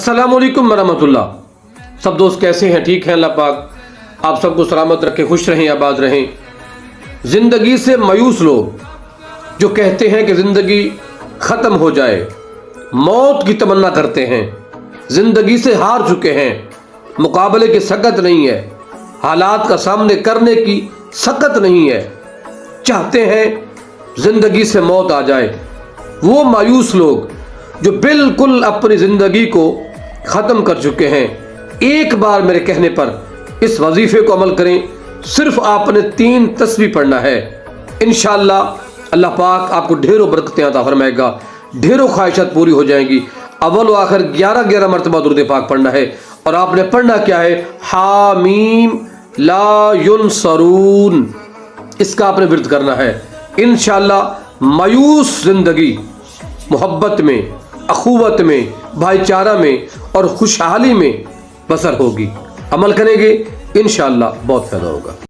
अस्सलामुअलैकुम वरहमतुल्लाह। सब दोस्त कैसे हैं? ठीक हैं? अल्लाह पाक आप सबको सलामत रखे, खुश रहें, आबाद रहें। ज़िंदगी से मायूस लोग जो कहते हैं कि ज़िंदगी ख़त्म हो जाए, मौत की तमन्ना करते हैं, ज़िंदगी से हार चुके हैं, मुकाबले की सकत नहीं है, हालात का सामने करने की सकत नहीं है, चाहते हैं ज़िंदगी से मौत आ जाए। वो मायूस लोग जो बिल्कुल अपनी ज़िंदगी को ख़त्म कर चुके हैं, एक बार मेरे कहने पर इस वजीफ़े को अमल करें। सिर्फ आपने 3 तस्बीह पढ़ना है, इंशाअल्लाह अल्लाह पाक आपको ढेरों बरकतें अता फरमाएगा, ढेरों ख्वाहिशात पूरी हो जाएंगी। अव्वल व आखिर 11 मरतबा दुरूद पाक पढ़ना है और आपने पढ़ना क्या है? हामीम ला युनसरून, इसका आपने विर्द करना है। इंशाअल्लाह मायूस ज़िंदगी मोहब्बत में, अखुवत में, भाईचारा में और खुशहाली में बसर होगी। अमल करेंगे इंशाअल्लाह बहुत फ़ायदा होगा।